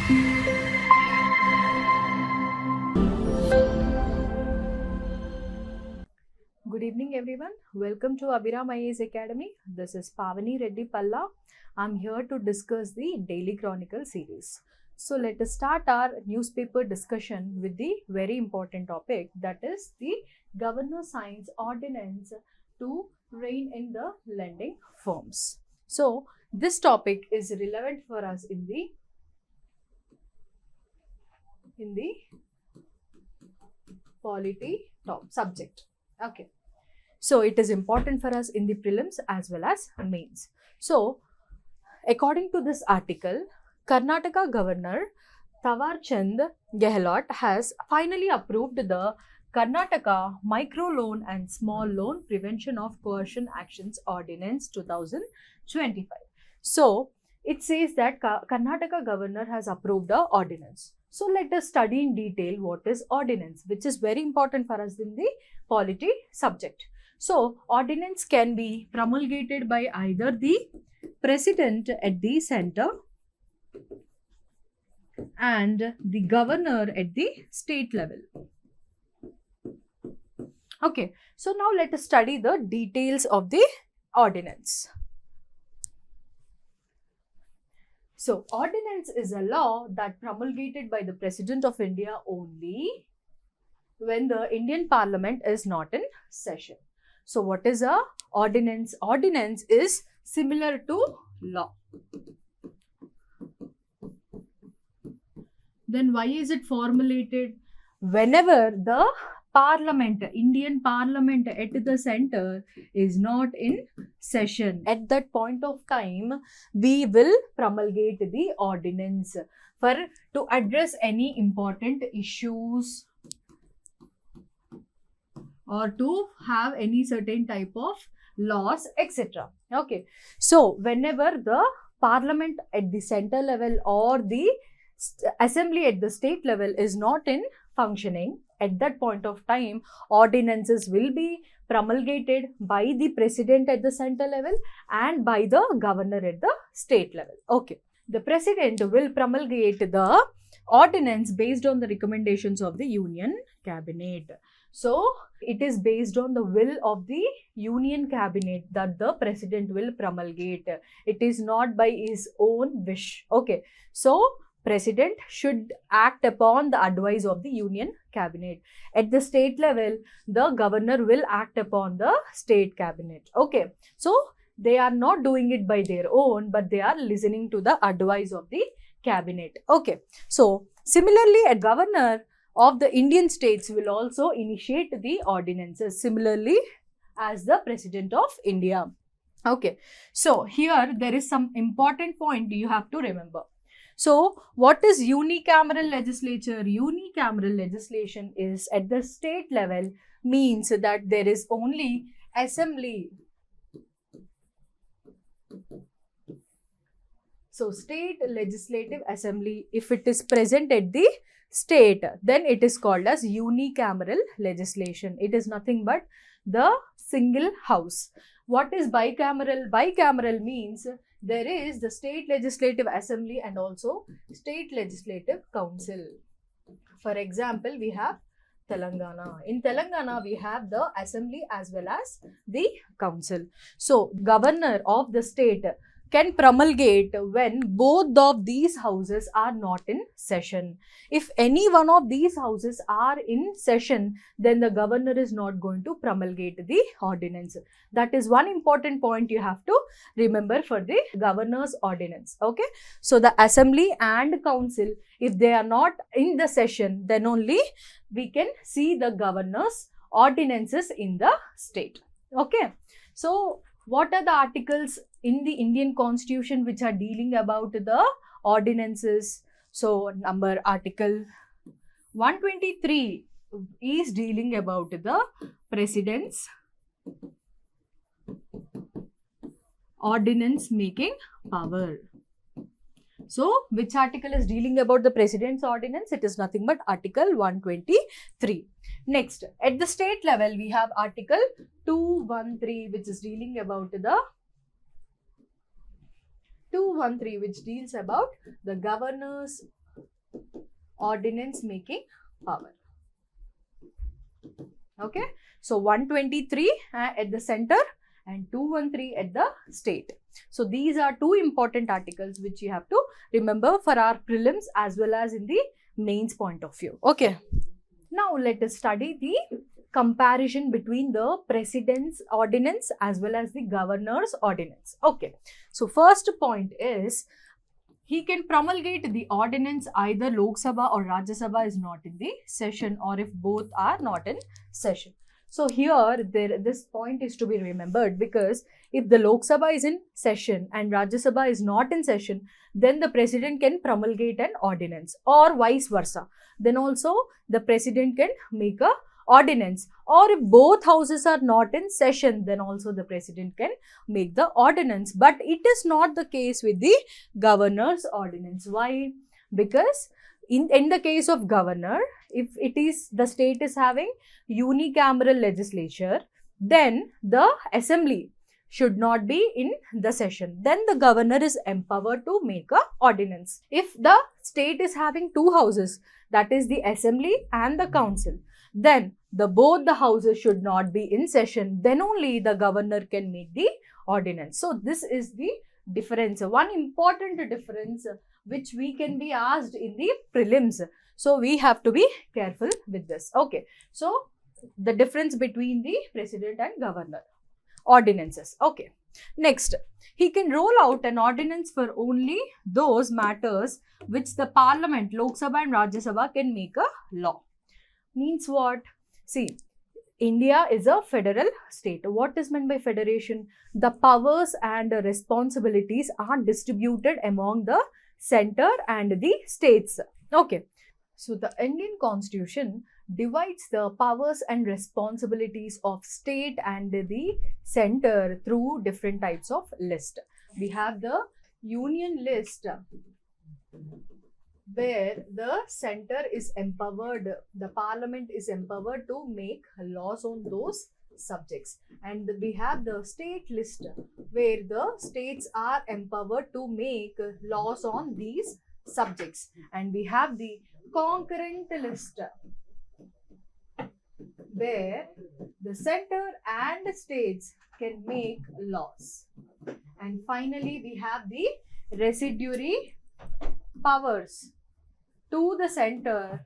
Good evening everyone. Welcome to Abhiram IAS Academy. This is Pavani Reddy Palla. I'm here to discuss the Daily Chronicle series. So let us start our newspaper discussion with the very important topic, that is the Governor signs ordinance to rein in the lending firms. So this topic is relevant for us in the polity subject. Okay. So it is important for us in the prelims as well as mains. So according to this article, Karnataka Governor Tawarchand Gehlot has finally approved the Karnataka Micro Loan and Small Loan Prevention of Coercion Actions Ordinance 2025. So it says that Karnataka Governor has approved the ordinance. So let us study in detail what is ordinance, which is very important for us in the polity subject. So ordinance can be promulgated by either the president at the center and the governor at the state level. Okay, so now let us study the details of the ordinance. So ordinance is a law that promulgated by the President of India only when the Indian Parliament is not in session. So what is a ordinance? Ordinance is similar to law. Then why is it formulated? Whenever the Parliament, Indian Parliament at the center is not in session, at that point of time, we will promulgate the ordinance to address any important issues or to have any certain type of laws, etc. Okay. So whenever the Parliament at the center level or the assembly at the state level is not in functioning, at that point of time, ordinances will be promulgated by the president at the center level and by the governor at the state level. Okay. The president will promulgate the ordinance based on the recommendations of the Union Cabinet. So it is based on the will of the Union Cabinet that the president will promulgate. It is not by his own wish. Okay. So President should act upon the advice of the Union Cabinet. At the state level, the governor will act upon the state cabinet. Okay. So they are not doing it by their own, but they are listening to the advice of the cabinet. Okay. So similarly, a governor of the Indian states will also initiate the ordinances similarly as the President of India. Okay. So here there is some important point you have to remember. So what is unicameral legislature? Unicameral legislation is at the state level, means that there is only assembly. So state legislative assembly, if it is present at the state, then it is called as unicameral legislation. It is nothing but the single house. What is bicameral? Bicameral means there is the state legislative assembly and also state legislative council. For example, we have Telangana. In Telangana, we have the assembly as well as the council. So governor of the state can promulgate when both of these houses are not in session. If any one of these houses are in session, then the governor is not going to promulgate the ordinance. That is one important point you have to remember for the governor's ordinance. Okay. So the assembly and council, if they are not in the session, then only we can see the governor's ordinances in the state. Okay. So what are the articles in the Indian Constitution which are dealing about the ordinances? So article 123 is dealing about the president's ordinance making power. So which article is dealing about the president's ordinance? It is nothing but article 123. Next, at the state level, we have article 213, which is dealing about the 213, which deals about the governor's ordinance making power. Okay, so 123 at the center and 213 at the state. So these are two important articles which you have to remember for our prelims as well as in the mains point of view. Okay, now let us study the comparison between the president's ordinance as well as the governor's ordinance. Okay, so first point is he can promulgate the ordinance either Lok Sabha or Rajya Sabha is not in the session, or if both are not in session. So here this point is to be remembered, because if the Lok Sabha is in session and Rajya Sabha is not in session, then the president can promulgate an ordinance, or vice versa. Then also the president can make a ordinance, or if both houses are not in session, then also the president can make the ordinance. But it is not the case with the governor's ordinance. Why? Because in the case of governor, if it is the state is having unicameral legislature, then the assembly should not be in the session. Then the governor is empowered to make a ordinance. If the state is having two houses, that is the assembly and the council, then both the houses should not be in session. Then only the governor can make the ordinance. So this is the difference. One important difference which we can be asked in the prelims. So we have to be careful with this. Okay, so the difference between the president and governor ordinances. Okay, next, he can roll out an ordinance for only those matters which the parliament, Lok Sabha and Rajya Sabha, can make a law. Means what? See, India is a federal state. What is meant by federation? The powers and the responsibilities are distributed among the center and the states. Okay, so the Indian constitution divides the powers and responsibilities of state and the center through different types of list. We have the union list, where the center is empowered, the parliament is empowered to make laws on those subjects. And we have the state list, where the states are empowered to make laws on these subjects. And we have the concurrent list, where the center and states can make laws. And finally, we have the residuary powers to the center.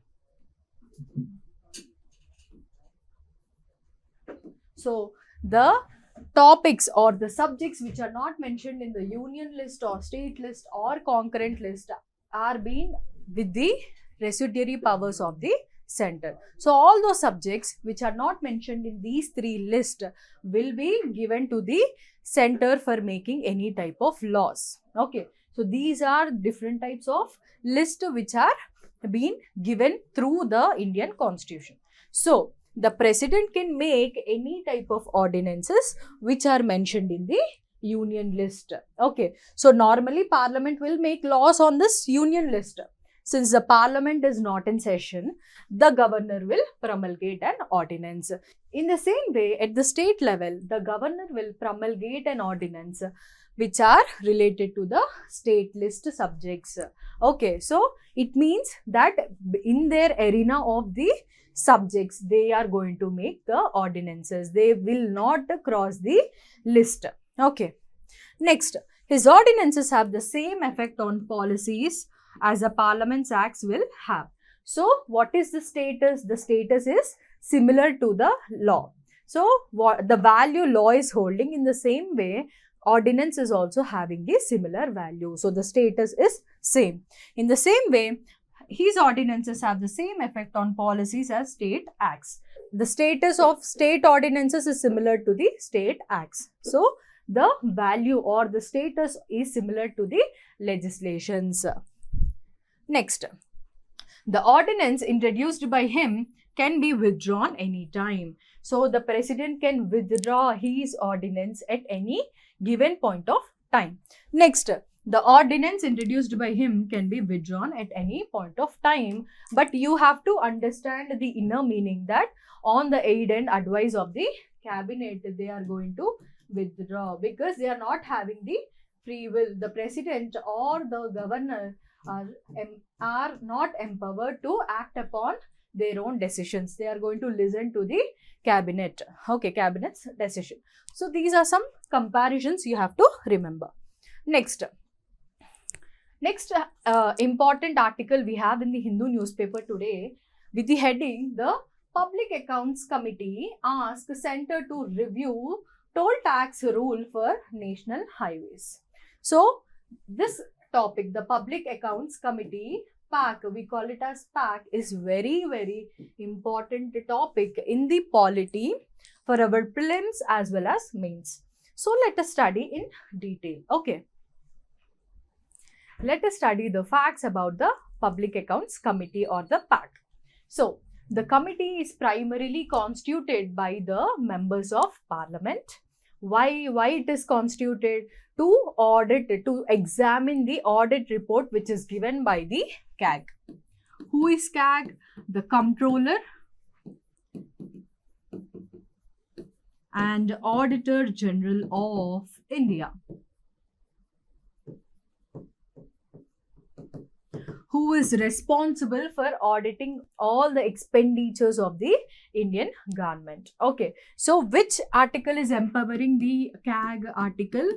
So the topics or the subjects which are not mentioned in the union list or state list or concurrent list are being with the residuary powers of the center. So all those subjects which are not mentioned in these three lists will be given to the center for making any type of laws. Okay, so these are different types of lists which are being given through the Indian constitution. So the president can make any type of ordinances which are mentioned in the union list. Okay, so normally parliament will make laws on this union list. Since the parliament is not in session, the governor will promulgate an ordinance. In the same way, at the state level, the governor will promulgate an ordinance which are related to the state list subjects. Okay, so it means that in their arena of the subjects, they are going to make the ordinances. They will not cross the list. Okay, next, his ordinances have the same effect on policies as a parliament's acts will have. So what is the status? The status is similar to the law. So what the value law is holding, in the same way ordinance is also having the similar value. So the status is same. In the same way, his ordinances have the same effect on policies as state acts. The status of state ordinances is similar to the state acts. So the value or the status is similar to the legislations. Next, the ordinance introduced by him can be withdrawn anytime. So the president can withdraw his ordinance at any given point of time. Next, the ordinance introduced by him can be withdrawn at any point of time, but you have to understand the inner meaning that on the aid and advice of the cabinet, they are going to withdraw, because they are not having the free will. The president or the governor are not empowered to act upon their own decisions. They are going to listen to the cabinet. Okay, cabinet's decision. So these are some comparisons you have to remember. Next important article we have in the Hindu newspaper today with the heading, the Public Accounts Committee asks Centre to review toll tax rule for national highways. So this topic, the Public Accounts Committee, PAC, we call it as PAC, is very, very important topic in the polity for our prelims as well as mains. So let us study in detail. Okay. Let us study the facts about the Public Accounts Committee or the PAC. So the committee is primarily constituted by the members of parliament. Why it is constituted? To examine the audit report which is given by the CAG. Who is CAG? The Comptroller and Auditor General of India, who is responsible for auditing all the expenditures of the Indian government. Okay, so which article is empowering the CAG? Article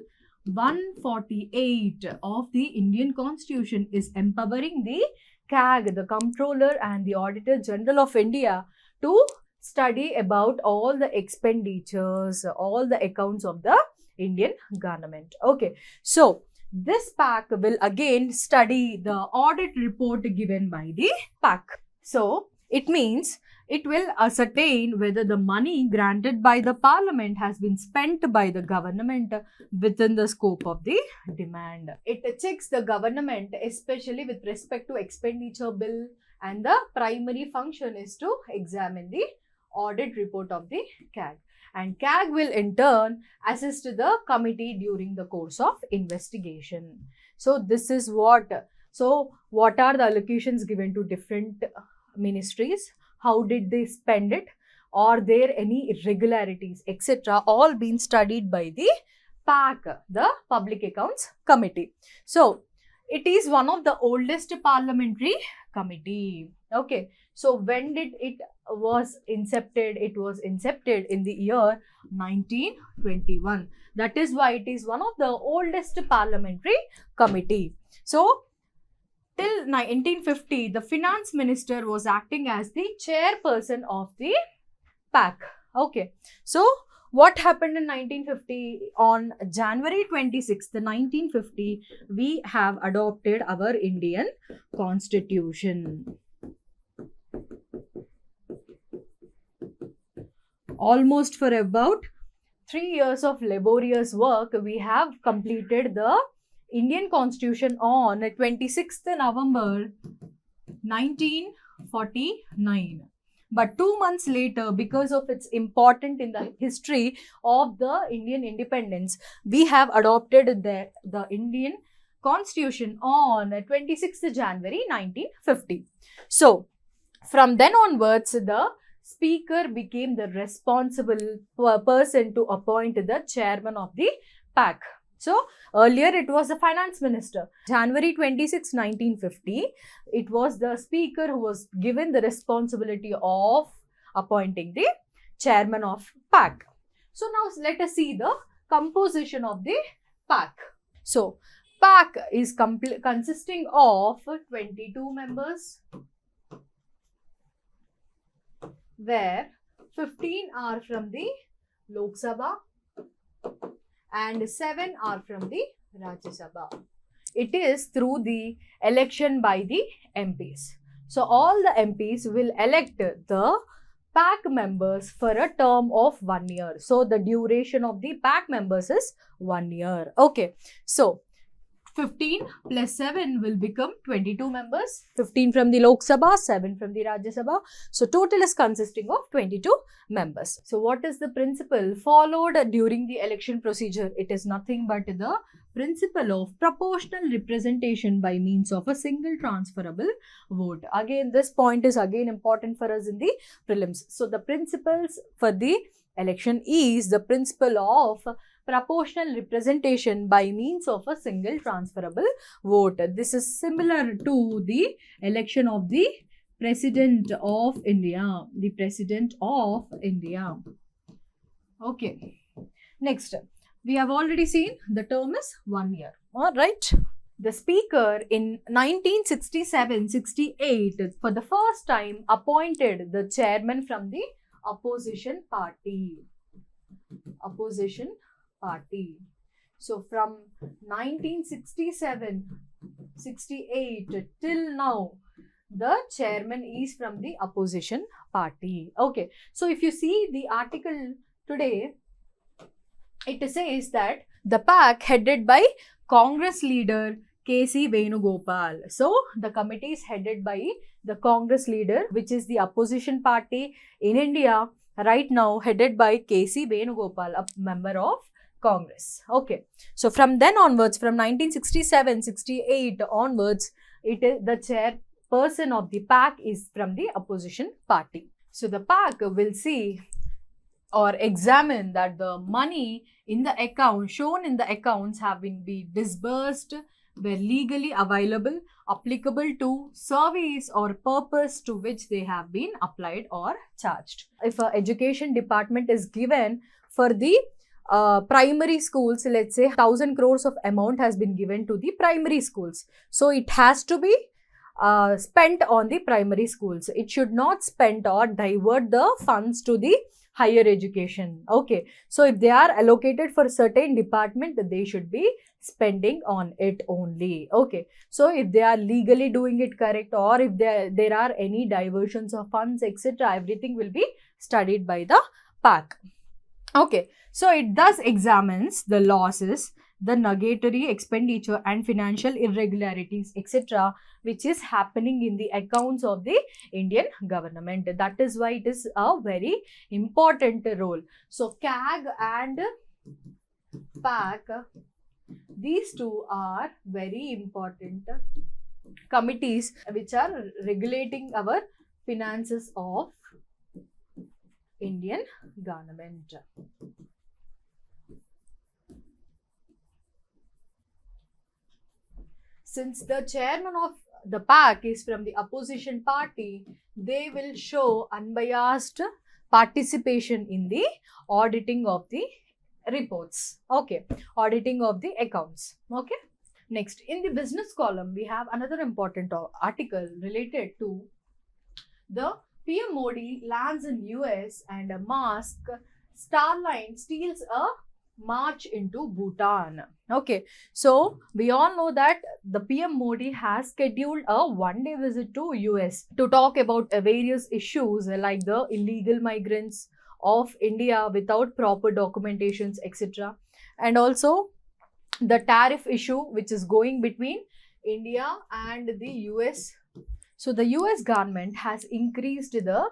148 of the Indian Constitution is empowering the CAG, the Comptroller and the Auditor General of India, to study about all the expenditures, all the accounts of the Indian government. Okay, so this PAC will again study the audit report given by the PAC. So it means it will ascertain whether the money granted by the parliament has been spent by the government within the scope of the demand. It checks the government, especially with respect to expenditure bill, and the primary function is to examine the audit report of the CAG. And CAG will in turn assist the committee during the course of investigation. So this is what are the allocations given to different ministries? How did they spend it? Are there any irregularities, etc.? All been studied by the PAC, the Public Accounts Committee. So it is one of the oldest parliamentary committee. Okay, so when did it was incepted? It was incepted in the year 1921. That is why it is one of the oldest parliamentary committee. So till 1950, the finance minister was acting as the chairperson of the PAC. Okay, so what happened in 1950? On January 26th, 1950, we have adopted our Indian Constitution. Almost for about 3 years of laborious work, we have completed the Indian Constitution on 26th November 1949. But 2 months later, because of its importance in the history of the Indian independence, we have adopted the Indian Constitution on 26th January 1950. So, from then onwards, the Speaker became the responsible person to appoint the chairman of the PAC. So, earlier it was the finance minister. January 26, 1950, it was the speaker who was given the responsibility of appointing the chairman of PAC. So, now let us see the composition of the PAC. So, PAC is consisting of 22 members, where 15 are from the Lok Sabha and 7 are from the Rajya Sabha. It is through the election by the MPs. So all the MPs will elect the PAC members for a term of 1 year. So the duration of the PAC members is 1 year. Okay. So 15 plus 7 will become 22 members. 15 from the Lok Sabha, 7 from the Rajya Sabha. So total is consisting of 22 members. So what is the principle followed during the election procedure? It is nothing but the principle of proportional representation by means of a single transferable vote. Again, this point is again important for us in the prelims. So the principles for the election is the principle of proportional representation by means of a single transferable vote. This is similar to the election of the President of India. The President of India. Okay. Next, we have already seen the term is 1 year. All right. The speaker in 1967-68 for the first time appointed the chairman from the opposition party. Opposition party. So from 1967-68 till now, the chairman is from the opposition party. Okay. So if you see the article today, it says that the PAC headed by Congress leader K.C. Venugopal. So the committee is headed by the Congress leader, which is the opposition party in India right now, headed by K.C. Venugopal, a member of Congress. Okay. So from then onwards, from 1967-68 onwards, it is the chairperson of the PAC is from the opposition party. So the PAC will see or examine that the money in the account, shown in the accounts, have been disbursed, were legally available, applicable to service or purpose to which they have been applied or charged. If an education department is given for the primary schools, let's say 1,000 crores of amount has been given to the primary schools. So it has to be spent on the primary schools. It should not spend or divert the funds to the higher education. Okay. So if they are allocated for certain department, they should be spending on it only. Okay. So if they are legally doing it correct, or if there are any diversions of funds, etc., everything will be studied by the PAC. Okay. So it thus examines the losses, the nugatory expenditure and financial irregularities, etc., which is happening in the accounts of the Indian government. That is why it is a very important role. So CAG and PAC, these two are very important committees which are regulating our finances of Indian government. Since the chairman of the PAC is from the opposition party, they will show unbiased participation in the auditing of the reports. Okay, auditing of the accounts. Okay. Next, in the business column, we have another important article related to the PM Modi lands in US and Musk Starlink steals a march into Bhutan. Okay, so we all know that the PM Modi has scheduled a one-day visit to US to talk about various issues like the illegal migrants of India without proper documentations, etc., and also the tariff issue which is going between India and the US. So the US government has increased the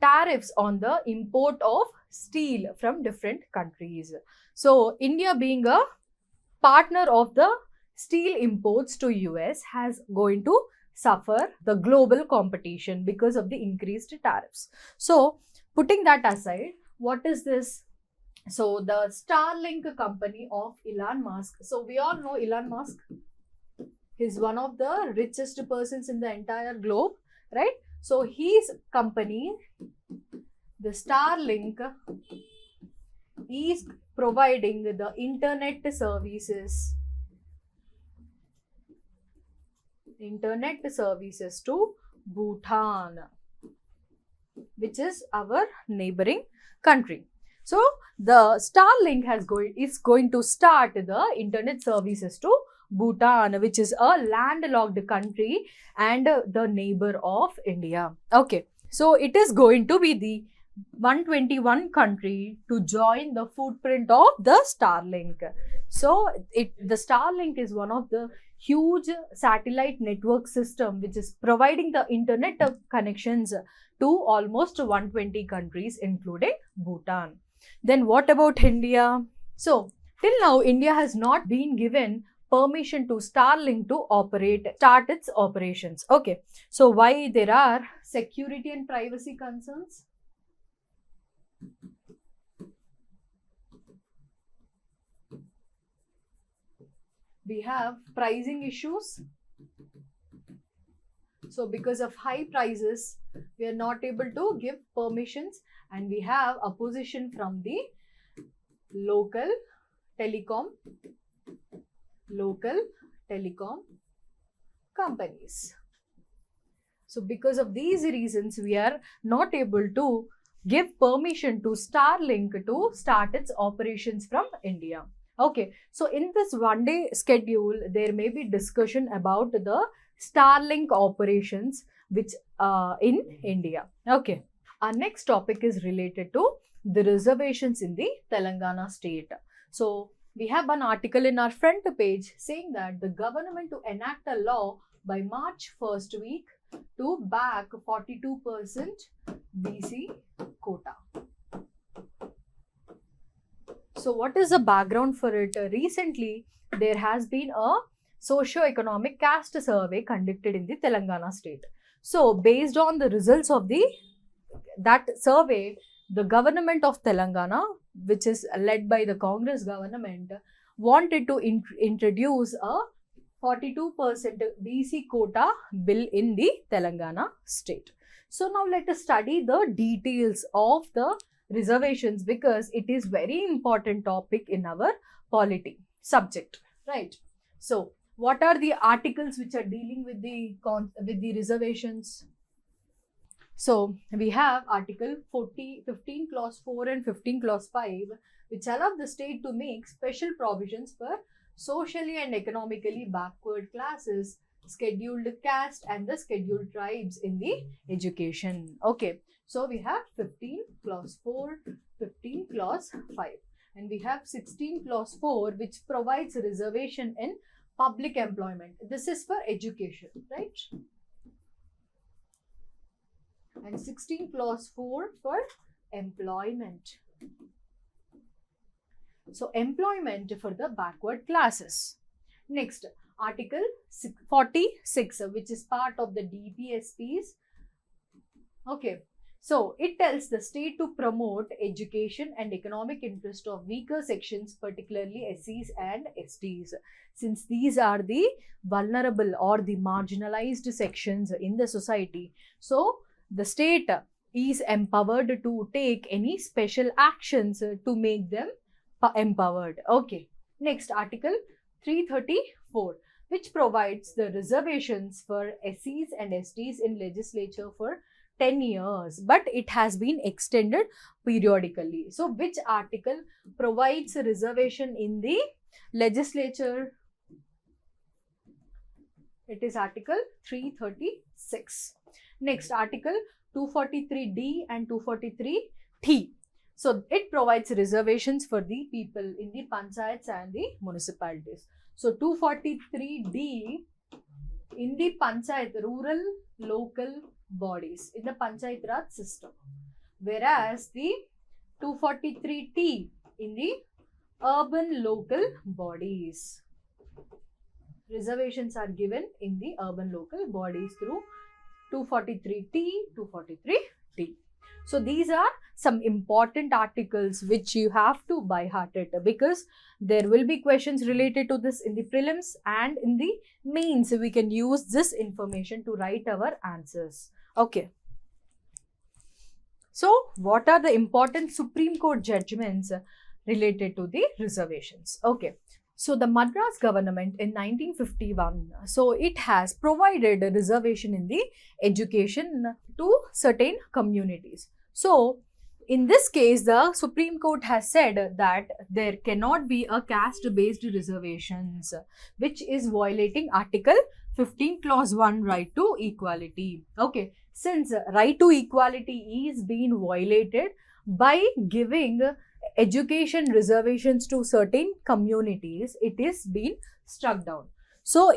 tariffs on the import of steel from different countries. So India, being a partner of the steel imports to US, has going to suffer the global competition because of the increased tariffs. So putting that aside, what is this? So the Starlink company of Elon Musk. So we all know Elon Musk is one of the richest persons in the entire globe, right? So his company, the Starlink, is providing the internet services to Bhutan, which is our neighboring country. So the Starlink is going to start the internet services to Bhutan, which is a landlocked country and the neighbor of India. Okay, so it is going to be the 121 country to join the footprint of the Starlink. So the Starlink is one of the huge satellite network system which is providing the internet connections to almost 120 countries including Bhutan. Then what about India? So till now India has not been given permission to Starlink to start its operations. Okay, so why? There are security and privacy concerns. we have pricing issues. So because of high prices, we are not able to give permissions, and we have opposition from the local telecom companies. So because of these reasons, we are not able to give permission to Starlink to start its operations from India. Okay, so in this one day schedule, there may be discussion about the Starlink operations which in India. Okay, our next topic is related to the reservations in the Telangana state. So we have an article in our front page saying that the government to enact a law by March 1st week to back 42% BC quota. So what is the background for it? Recently, there has been a socio-economic caste survey conducted in the Telangana state. So based on the results of that survey, the government of Telangana, which is led by the Congress government, wanted to introduce a 42% BC quota bill in the Telangana state. So now let us study the details of the reservations, because it is very important topic in our polity subject, right? So what are the articles which are dealing with the reservations? So we have Article 15 Clause 4 and 15 Clause 5, which allow the state to make special provisions for socially and economically backward classes, scheduled caste and the scheduled tribes in the education. Okay, so we have 15 Clause 4, 15 Clause 5, and we have 16 Clause 4, which provides reservation in public employment. This is for education, right? And 16 Clause 4 for employment. So employment for the backward classes. Next, Article 46, which is part of the DPSPs. Okay, so it tells the state to promote education and economic interest of weaker sections, particularly SCs and STs, since these are the vulnerable or the marginalized sections in the society. So the state is empowered to take any special actions to make them empowered. Okay, next, Article 334, which provides the reservations for SCs and STs in legislature for 10 years, but it has been extended periodically. So which article provides a reservation in the legislature? It is Article 336. Next, Article 243D and 243T. So it provides reservations for the people in the panchayats and the municipalities. So 243D in the panchayat, rural local bodies, in the panchayat raj system, whereas the 243T in the urban local bodies. Reservations are given in the urban local bodies through 243T, 243T. So these are some important articles which you have to by heart it, because there will be questions related to this in the prelims and in the mains. We can use this information to write our answers. Okay. So what are the important Supreme Court judgments related to the reservations? Okay. So the Madras government in 1951, so it has provided a reservation in the education to certain communities. So in this case, the Supreme Court has said that there cannot be a caste-based reservations, which is violating Article 15 Clause 1, right to equality. Okay, since right to equality is being violated by giving education reservations to certain communities, it is being struck down. So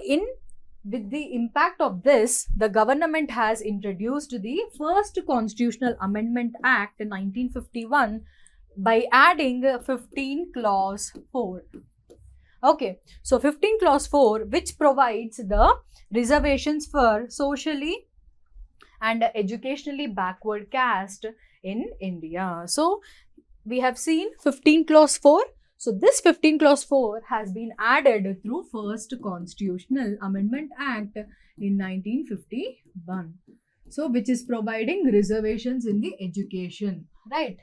with the impact of this, the government has introduced the first Constitutional Amendment Act in 1951 by adding 15 Clause 4. Okay, so 15 Clause 4, which provides the reservations for socially and educationally backward caste in India. So we have seen 15 Clause 4. So this 15 clause 4 has been added through first Constitutional Amendment Act in 1951. So which is providing reservations in the education, right?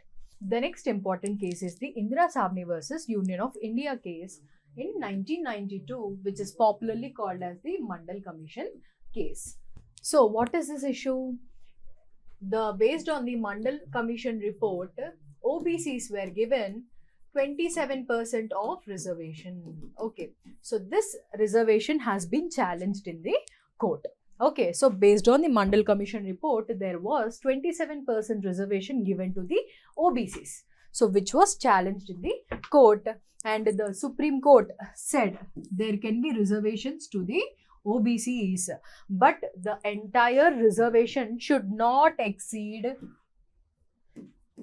The next important case is the Indira Sabni versus Union of India case in 1992, which is popularly called as the Mandal Commission case. So what is this issue? Based on the Mandal Commission report, OBCs were given 27% of reservation. Okay, so this reservation has been challenged in the court. Okay, so based on the Mandal Commission report, there was 27% reservation given to the OBCs. So which was challenged in the court, and the Supreme Court said there can be reservations to the OBCs, but the entire reservation should not exceed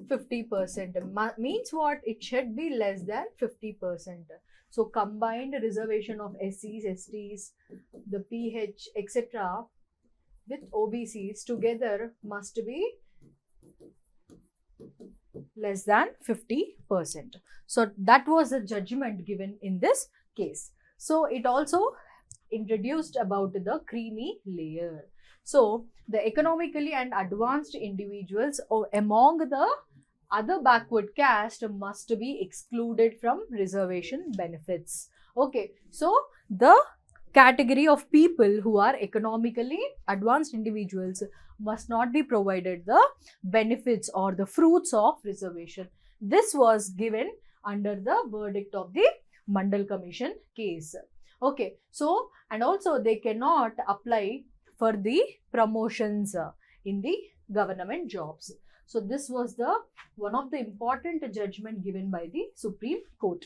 50%. Means what? It should be less than 50%. So combined reservation of SCs, STs, the PH, etc. with OBCs together must be less than 50%. So that was the judgment given in this case. So it also introduced about the creamy layer. So the economically and advanced individuals among the other backward caste must be excluded from reservation benefits. Okay, so the category of people who are economically advanced individuals must not be provided the benefits or the fruits of reservation. This was given under the verdict of the Mandal Commission case. Okay, so and also they cannot apply for the promotions in the government jobs. So this was the one of the important judgment given by the Supreme Court.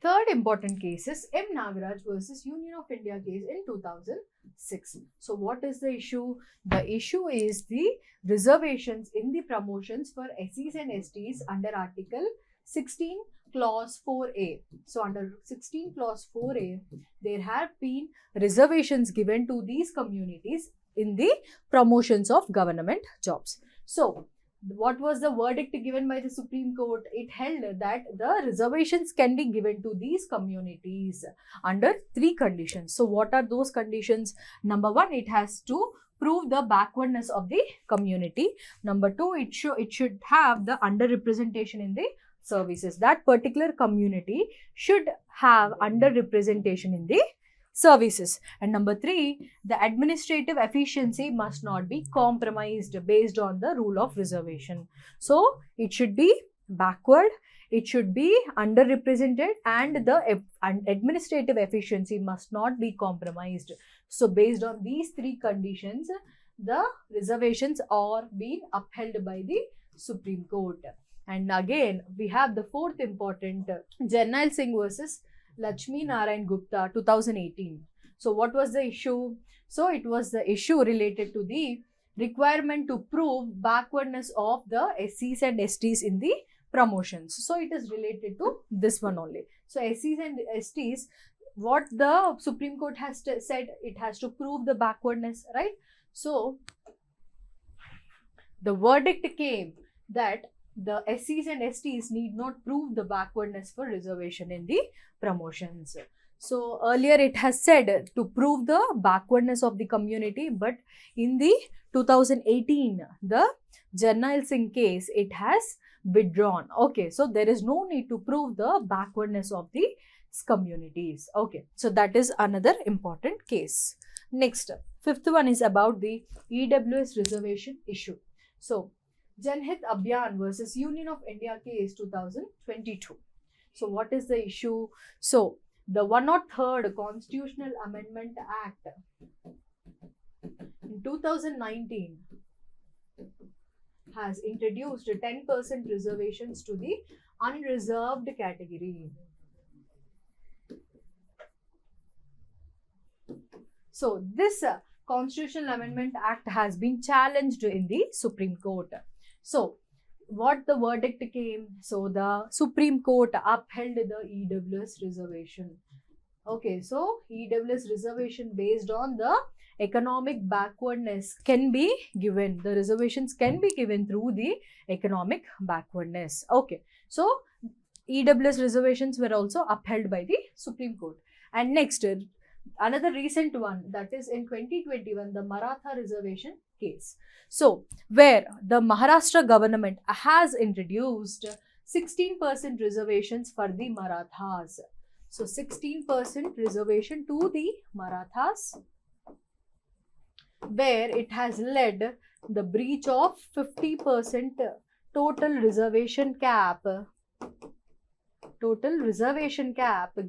Third important case is M. Nagaraj versus Union of India case in 2006. So what is the issue? The issue is the reservations in the promotions for SCs and STs under Article 16 Clause 4A. So under 16 Clause 4A, there have been reservations given to these communities in the promotions of government jobs. So what was the verdict given by the Supreme Court? It held that the reservations can be given to these communities under 3 conditions. So what are those conditions? Number 1, it has to prove the backwardness of the community. Number 2, it should have the underrepresentation in the services. That particular community should have underrepresentation in the services. And number 3, the administrative efficiency must not be compromised based on the rule of reservation. So it should be backward, it should be underrepresented, and the administrative efficiency must not be compromised. So based on these 3 conditions, the reservations are being upheld by the Supreme Court. And again, we have the fourth important, Jarnail Singh versus Lakshmi Narayan Gupta 2018. So what was the issue? So it was the issue related to the requirement to prove backwardness of the SCs and STs in the promotions. So it is related to this one only. So SCs and STs, what the Supreme Court has said, it has to prove the backwardness, right? So the verdict came that the SCs and STs need not prove the backwardness for reservation in the promotions. So earlier it has said to prove the backwardness of the community, but in the 2018, the Jarnail Singh case, it has withdrawn. Okay, so there is no need to prove the backwardness of the communities. Okay, so that is another important case. Next, fifth one is about the EWS reservation issue. So Janhit Abhiyan versus Union of India case 2022. So what is the issue? So the 103rd Constitutional Amendment Act in 2019 has introduced 10% reservations to the unreserved category. So this Constitutional Amendment Act has been challenged in the Supreme Court. So what the verdict came? So the Supreme Court upheld the EWS reservation. Okay, so EWS reservation based on the economic backwardness can be given. The reservations can be given through the economic backwardness. Okay, so EWS reservations were also upheld by the Supreme Court. And next, another recent one, that is in 2021, the Maratha reservation case. So, where the Maharashtra government has introduced 16% reservations for the Marathas. So, 16% reservation to the Marathas, where it has led the breach of 50% total reservation cap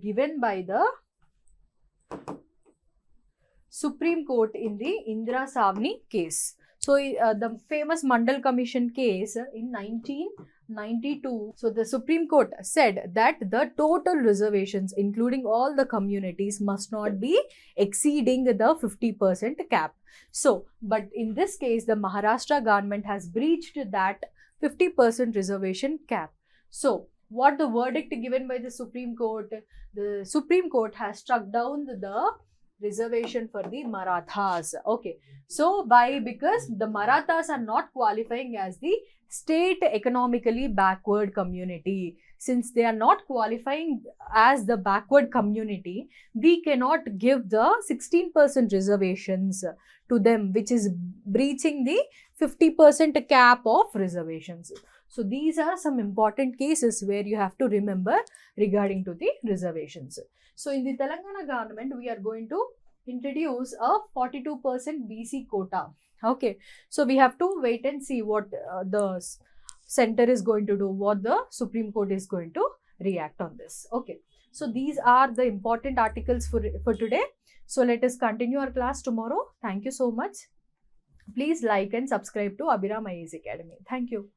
given by the Supreme Court in the Indira Savni case. So, the famous Mandal Commission case in 1992. So, the Supreme Court said that the total reservations, including all the communities, must not be exceeding the 50% cap. So, but in this case, the Maharashtra government has breached that 50% reservation cap. So, what the verdict given by the Supreme Court? The Supreme Court has struck down the reservation for the Marathas. Okay, so because the Marathas are not qualifying as the state economically backward community, since they are not qualifying as the backward community, we cannot give the 16% reservations to them, which is breaching the 50% cap of reservations. So these are some important cases where you have to remember regarding to the reservations. So in the Telangana government, we are going to introduce a 42% BC quota. Okay, so we have to wait and see what the center is going to do, what the Supreme Court is going to react on this. Okay, so these are the important articles for today. So let us continue our class tomorrow. Thank you so much. Please like and subscribe to Abhiram IAS Academy. Thank you.